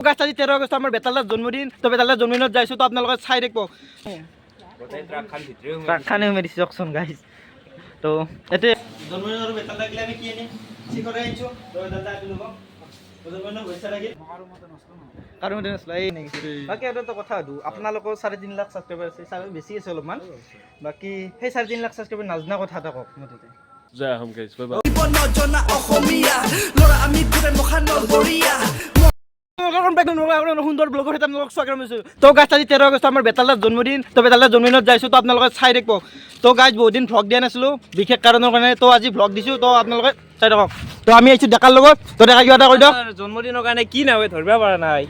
आज 13 আগষ্ট আমার বেতালার জন্মদিন। তো বেতালার জন্মদিনত যাইছো, তো আপনাদের চাই দেখব ট্রাকখানে মেরিছি অকশন গাইস। তো এতে জন্মদিনের বেতালা গিলা আমি কি আনি শিখরে আইছো। তো দাদা দিলব জন্মদিন হইছে লাগি কারণ মতে নসলা এই নেকি। বাকি এটা তো কথা আদু আপোনালোকৰ 3.5 লাখ সাবস্ক্রাইবার আছে, সাবে বেছি আছে অলপমান। বাকি সেই 3.5 লাখ সাবস্ক্রাইবার নাজনা কথা এটা কক মতে জয় আহম গাইস, বাই বাই। নজনা অসমীয়া লৰা আমি পুৰে মখানৰ বৰিয়া সুন্দৰ ব্লগৰ এটা আপোনালোক স্বাগতম জনাইছো। তো গাইজ আজি 13 আগষ্ট আমাৰ বেতালাৰ জন্মদিন। তো বেতালাৰ জন্মদিনত যাইছো, তো আপোনালোকে চাই দেখব। তো গাইজ বহুত দিন ভ্লগ দিয়া নাছিলো বিশেষ কাৰণৰ কাৰণে, তো আজি ভ্লগ দিছো। তো আপোনালোকে চাই থাকক। তো আমি আহিছো ডেকাৰ লগত। তো ডেকা কিবা এটা কৈ দিয়ক। জন্মদিনৰ কাৰণে কি নাৱে ধৰিব পৰা নাই।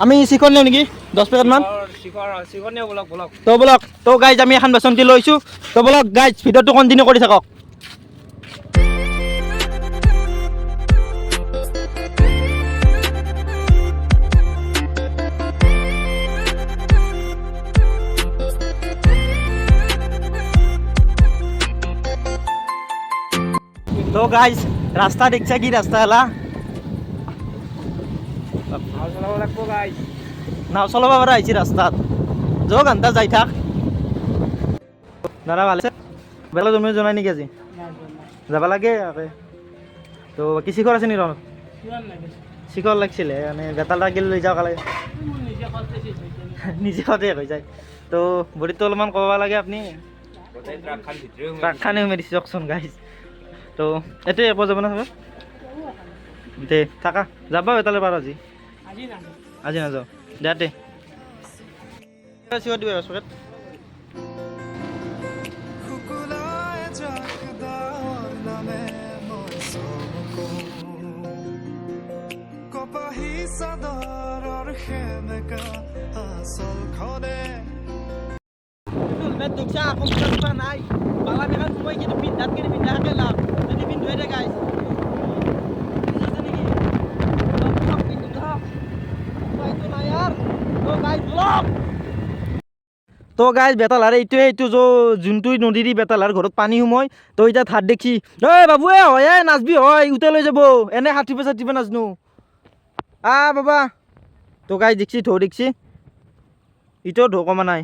আমি চিকন নিওঁ নেকি 10 পেকেট মান। চিকন নিওঁ বলক বলক। তো বলক। তো গাইজ আমি এখন বাচন্তি লৈছো। তো বলক গাইজ ভিডিঅ'টো কণ্টিনিউ কৰি থাকক। তো গাইজ ৰাস্তা দেখছে কি ৰাস্তা হলা নাও চলাব পৰা আহিছি ৰাস্তাত যোগ আন্তা যাই থাক দাদা ভালে বেলা জন্মদিন জনাই নেকি আজি যাব লাগে আকে। তো কি শিখৰ আছে নি ৰ শিখৰ লাগিছিলে মানে বেতাল গেলে লৈ যাওক লাগে নিজে সতে হৈ যায়। তো বডিটো অলপমান ক'ব লাগে আপুনি ট্ৰাকখানে মেৰিছি অকচোন গাইজ। তো এতে এপ যাব না দে থাকা যাবা বেতালে পাৰ আজি আজি নাযাওঁ দে দে দিব চকেট নাই বালা মেঘান সময় কিন্তু পিন্ধাত কিন্তু পিন্ধাকে লাভ যদি পিন্ধুৱে দে গাইজ। তো গাইজ বেতালাৰ এইটো যোনটো নদী দি বেতালাৰ ঘৰত পানী সোমাই। তো এতিয়া হাত দেখি বাবু হয় নাচবি হয় উঠে লৈ যাব এনে 60 নাজনো বাবা। তো গাইজ দেখছি ঢৌ দেখছি ইটো ঢৌ কমা নাই।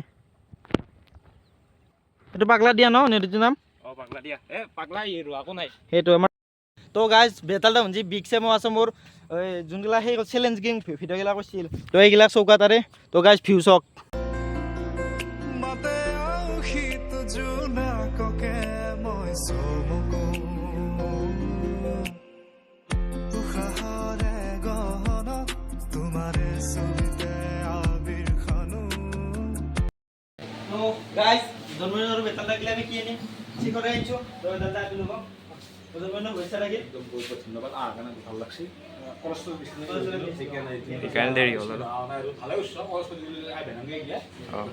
এইটো পাগলা দিয়া ন নদীটোৰ নাম পাগলা দিয়া পাগলা আকৌ নাই সেইটো আমাৰ। তো গাইজ বেতালটা শুনছি বিগ চেমো আছে মোৰ যোনগিলা সেই চেলেঞ্জ গেম ভিডিঅ'গিলা কৰিছিল। তো এইগিলা চৌকা তাৰে। তো গাইজ ভিউ চক গাইজ জন্মদিনৰ বেতালটা গিলা আমি কি আনি শিখৰে আনিছো। তো দাদা দিলব জন্মদিন হইছে লাগি ধন্যবাদ আগানে ভাল লাগছে কষ্ট সেইকাৰণে দেৰি হ'ল ভালে উৎসৱ কষ্ট দিলে আই বেনাঙ্গে গিয়া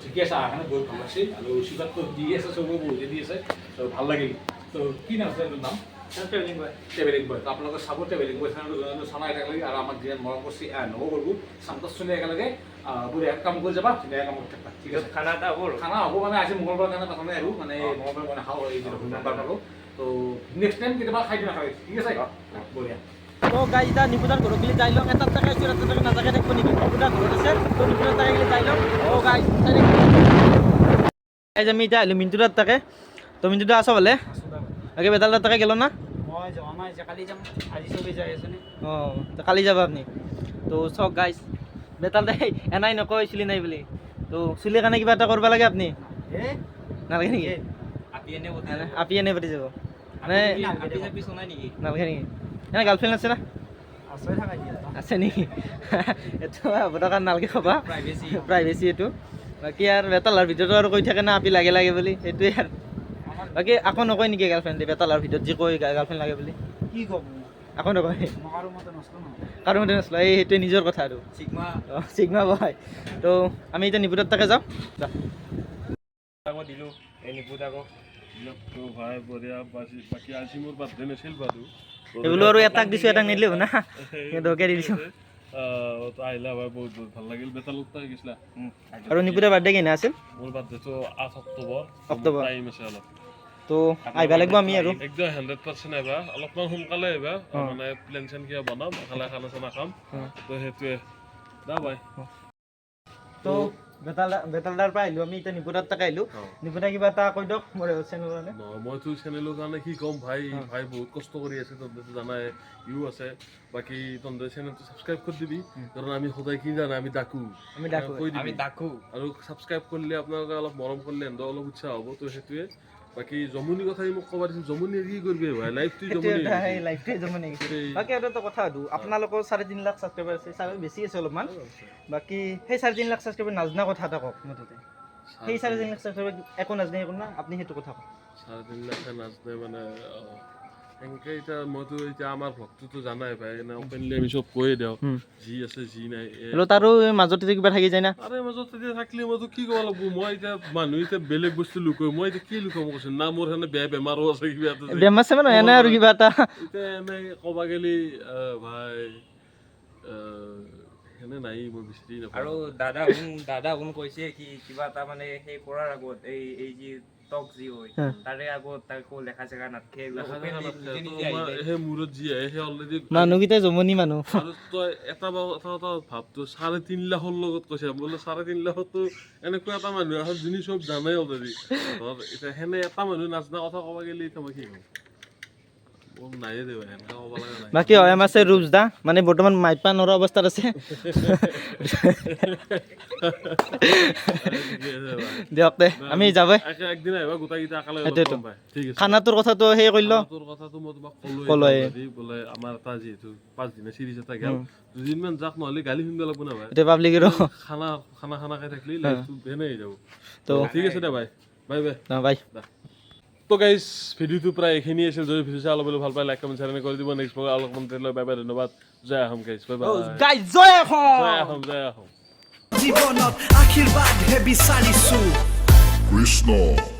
ঠিকে আছে আগানে বহুত ভাল লাগছে আৰু শিবাতো দি আছে সবে বহুত দি আছে তো ভাল লাগিল। তো কি নাম আছে নাম ট্ৰেভেলিং বয়। তো আপোনালোকে চাব ট্ৰেভেলিং বয় চেনেলটো চানাই একেলগে আৰু আমাক যিমান মৰম কৰিছে নব কৰিব চান্তচনে একেলগে বুঢ়ী এক কাম কৰি যাবা ধুনীয়া কামত থাকবা ঠিক আছে। খানা এটা হ'ব খানা হ'ব মানে আজি মঙ্গলবাৰ কাৰণে কথা নাই আৰু মানে মঙ্গলবাৰ মানে খাওঁ এই সোমবাৰ পালোঁ। তো নেক্সট টাইম কেতিয়াবা খাই দিবা খাই ঠিক আছে বঢ়িয়া। তো গাইজ এতিয়া নিপুদাৰ ঘৰত গেলি যাই লওক। এটা টাকা আছে এটা টাকা নাজাকে থাকিব নেকি নিপুদাৰ ঘৰত আছে। তো নিপুদাৰ টাকা গেলি যাই লওক। গাইজ গাইজ আমি এতিয়া আহিলোঁ মিণ্টুদাৰ তাকে। তো মিণ্টুদা আছ ভালে আগে বেতালদাৰ তাকে গেল না তো কালি যাবা আপনি। তো চক গাইজ বেতালদাই এনাই নকয় চুলি নাই বুলি। তো চুলিৰ কাৰণে কিবা এটা কৰিব লাগে আপুনি নালাগে নেকি আপি এনে পাতি যাব মানে নালাগে নেকি এনে গাৰ্লফ্ৰেণ্ড আছে না আছে নেকি এইটো আপোনাৰ কাৰণে নালাগে খবা প্ৰাইভেচি এইটো। বাকী আৰু বেতালাৰ ভিতৰতো আৰু কৈ থাকে না আপি লাগে লাগে বুলি সেইটোৱে আৰু। বাকী আকৌ নকয় নেকি গাৰ্লফ্ৰেণ্ডে বেতালাৰ ভিতৰত যে কয় গাৰ্লফ্ৰেণ্ড লাগে বুলি কি ক'ব আকৌ নকয় কাৰো মতে নচলা এই সেইটোৱে নিজৰ কথা আৰু চিগমা বয়। তো আমি এতিয়া নিপুদাৰ তাকে যাওঁ দিলোঁ এই নিপুতাকো ভাই বঢ়িয়া বাকী আজি মোৰ বাৰ্থডে নাছিল বাৰু এইবোলো আৰু এটাক দিছোঁ এটাক নিদিলেও না দৰকে দি দিছোঁ। আহিলা ভাই বহুত বহুত ভাল লাগিল। বেতালত গৈছিলা আৰু নিপুদাৰ বাৰ্থডে কেনে আছিল মোৰ বাৰ্থডেটো 8 অক্টোবৰ টাইম আছে অলপ। তো আহিবা লাগিব আমি আৰু একদম 100% আহিবা অলপমান সোনকালে আহিবা মানে প্লেন চেন কিবা বনাম একেলগে খানা চানা খাম। তো সেইটোৱে দা বাই তো বেতালদাৰ পৰা আহিলোঁ আমি এতিয়া নিপুতাৰ তাক আহিলোঁ নিপুতা কিবা এটা কৈ দিয়ক মোৰ চেনেলৰ কাৰণে মইতো চেনেলৰ কাৰণে কি ক'ম ভাই বহুত কষ্ট কৰি আছে তহঁতে জানাই ইউ আছে বাকী তহঁতে চেনেলটো ছাবস্ক্ৰাইব কৰি দিবি কাৰণ আমি সদায় কি জানা আমি ডাকো কৈ দিবি আৰু ছাবস্ক্ৰাইব কৰিলে আপোনালোকে অলপ মৰম কৰিলে এন্দা অলপ উৎসাহ হ'ব তো সেইটোৱে বাকী জমনি কথাই মোক ক'ব দিছিল জমনি কি কৰিবি ভাই লাইফটো জমনি বাকী আৰু এটা কথা সুধো আপোনালোকৰ 3.5 লাখ ছাবস্ক্ৰাইবাৰ আছে চাগে বেছি আছে অলপমান বাকী সেই 3.5 লাখ ছাবস্ক্ৰাইবাৰ নাজনা কথা এটা কওক মুঠতে সেই 3.5 লাখ ছাবস্ক্ৰাইবাৰ একো নাজনে একো না আপুনি সেইটো কথা কওক 3.5 লাখ নাজনে মানে এনেকে এতিয়া মইতো এতিয়া আমাৰ ভক্তটো জানাই ভাই এনে অপেনলি আমি চব কৈয়ে দিওঁ যি আছে যি নাই আৰু তাৰো মাজতে কিবা থাকি যায় না আৰে মাজত এতিয়া থাকিলে মইতো কি ক'ব লাগব মই এতিয়া মানুহ এতিয়া বেলেগ বস্তু লুকাই মই এতিয়া কি লুকাম কৈছো না মোৰ সেনে বেয়া বেমাৰো আছে কিবা এটা বেমাৰ আছে মানে এনে আৰু কিবা এটা এতিয়া এনে ক'বা গেলি ভাই সেনে নাই মই বিচাৰি নাপাওঁ আৰু দাদা কৈছে কি কিবা এটা মানে সেই কৰাৰ আগত এই যি টক যি হয় তাৰে আগত তাকো লেখা চেখা নাথাকে সেই মূৰত যি আহে সেই অলৰেডি মানুহকেইটা জমনি মানুহ আৰু তই এটা ভাবতো 3.5 লাখৰ লগত কৈছে বোলে 3.5 লাখতো এনেকুৱা এটা মানুহ আছে যিনি চব জানাই অলৰেডি এতিয়া সেনে এটা মানুহ নাজনা কথা ক'ব গেলি এতিয়া মই কি ক'ম নাইয়ে দেব এনেকা ক'ব লগা নাই বাকী হয় আমাৰ আছে ৰূপস দা মানে বৰ্তমান মাইপা নৰা অৱস্থাত আছে দিয়ক দে আমি যাবই একদিন আহিবা গোটেইকেইটা একেলগে লগ পাম ঠিক আছে খানাটোৰ কথাটো সেই কৰিলো তোৰ কথাটো মই তোমাক ক'লোৱে বোলে আমাৰ এটা যিহেতু 5 দিনৰ চিৰিজ এটা গেল 2 দিনমান যাক নহ'লে গালি শুনিব লাগব না ভাই এতিয়া পাব্লিকেৰো খানা খাই থাকিলে লাইফটো বেনে হৈ যাব তো ঠিক আছে দে বাই বাই বাই তো গাইজ ভিডিঅ'টো প্ৰায় এইখিনি আছিল যদি ভিডিঅ' চাই অলপ ভাল পাই লাইক কমেণ্ট শ্বেয়াৰ কৰি দিব নেক্সট ব্লগ অলপ কমেণ্ট লৈ বাই বাই ধন্যবাদ জয় Ahom guys bye bye guys জয় আহোম জীৱনত আশীৰ্বাদ হে বিচাৰিছো Krishna.